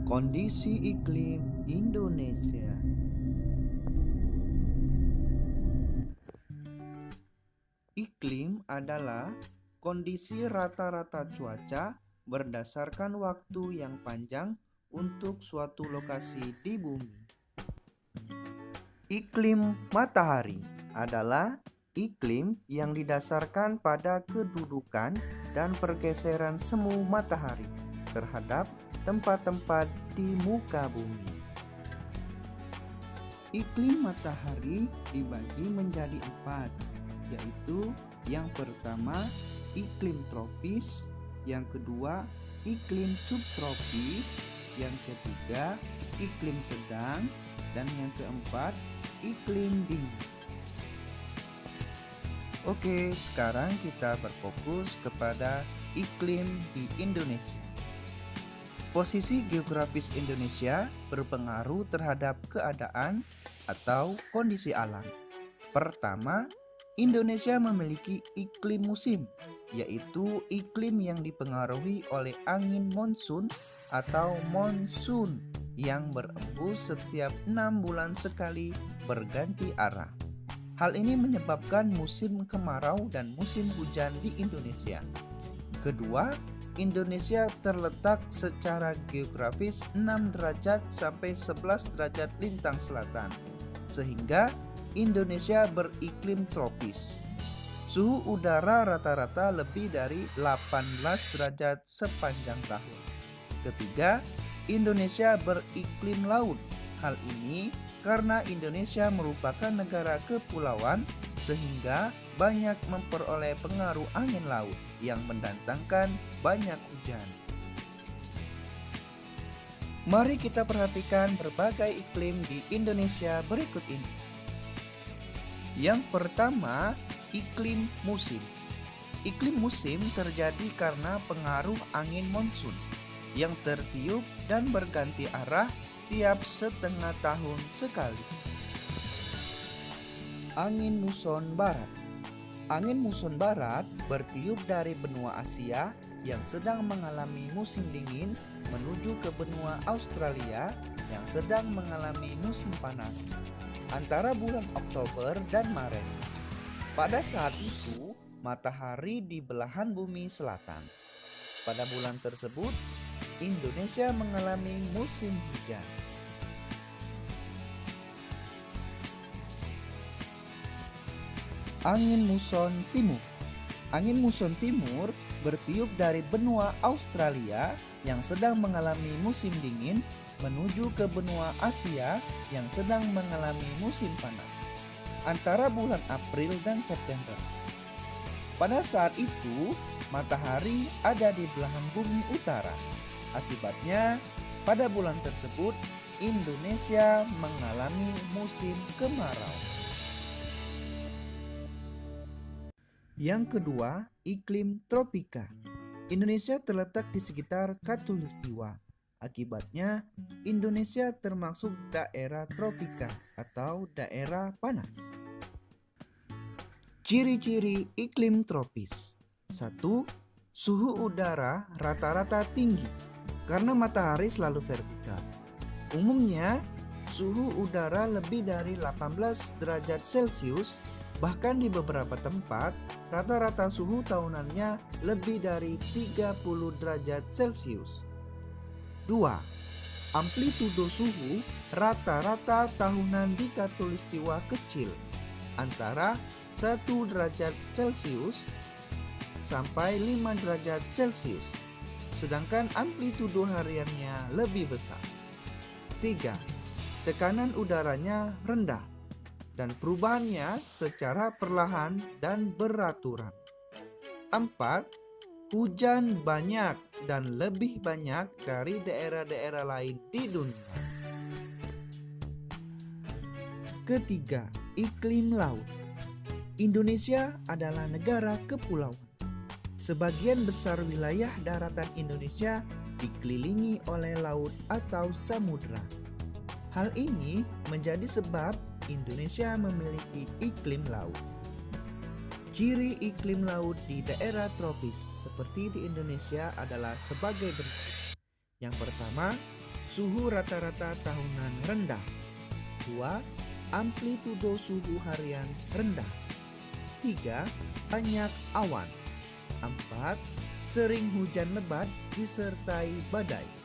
Kondisi iklim Indonesia. Iklim adalah kondisi rata-rata cuaca berdasarkan waktu yang panjang untuk suatu lokasi di bumi. Iklim matahari adalah iklim yang didasarkan pada kedudukan dan pergeseran semu matahari terhadap tempat-tempat di muka bumi. Iklim matahari dibagi menjadi 4, yaitu yang pertama iklim tropis, yang kedua iklim subtropis, yang ketiga iklim sedang, dan yang keempat iklim dingin. Oke, sekarang kita berfokus kepada iklim di Indonesia. Posisi geografis Indonesia berpengaruh terhadap keadaan atau kondisi alam. Pertama, Indonesia memiliki iklim musim, yaitu iklim yang dipengaruhi oleh angin monsun atau monsun yang berembus setiap 6 bulan sekali berganti arah. Hal ini menyebabkan musim kemarau dan musim hujan di Indonesia. Kedua, Indonesia terletak secara geografis 6 derajat sampai 11 derajat lintang selatan, sehingga Indonesia beriklim tropis. Suhu udara rata-rata lebih dari 18 derajat sepanjang tahun. Ketiga, Indonesia beriklim laut. Hal ini karena Indonesia merupakan negara kepulauan sehingga banyak memperoleh pengaruh angin laut yang mendatangkan banyak hujan. Mari kita perhatikan berbagai iklim di Indonesia berikut ini. Yang pertama, iklim musim. Iklim musim terjadi karena pengaruh angin monsun yang tertiup dan berganti arah tiap setengah tahun sekali. Angin muson barat. Angin muson barat bertiup dari benua Asia yang sedang mengalami musim dingin menuju ke benua Australia yang sedang mengalami musim panas antara bulan Oktober dan Maret. Pada saat itu, matahari di belahan bumi selatan. Pada bulan tersebut, Indonesia mengalami musim hujan. Angin muson timur. Angin muson timur bertiup dari benua Australia yang sedang mengalami musim dingin menuju ke benua Asia yang sedang mengalami musim panas antara bulan April dan September. Pada saat itu, matahari ada di belahan bumi utara. Akibatnya, pada bulan tersebut, Indonesia mengalami musim kemarau. Yang kedua, iklim tropika. Indonesia terletak di sekitar Khatulistiwa. Akibatnya, Indonesia termasuk daerah tropika atau daerah panas. Ciri-ciri iklim tropis. 1. Suhu udara rata-rata tinggi karena matahari selalu vertikal. Umumnya, suhu udara lebih dari 18 derajat Celcius, bahkan di beberapa tempat, rata-rata suhu tahunannya lebih dari 30 derajat Celcius. 2. Amplitudo suhu rata-rata tahunan di Khatulistiwa kecil, antara 1 derajat Celcius sampai 5 derajat Celcius, sedangkan amplitudo hariannya lebih besar. 3. Tekanan udaranya rendah dan perubahannya secara perlahan dan beraturan. 4. Hujan banyak dan lebih banyak dari daerah-daerah lain di dunia. Ketiga, iklim laut. Indonesia adalah negara kepulauan. Sebagian besar wilayah daratan Indonesia dikelilingi oleh laut atau samudra. Hal ini menjadi sebab Indonesia memiliki iklim laut. Ciri iklim laut di daerah tropis seperti di Indonesia adalah sebagai berikut. Yang pertama, Suhu rata-rata tahunan rendah. 2. Amplitudo suhu harian rendah. 3. Banyak awan. 4. Sering hujan lebat disertai badai.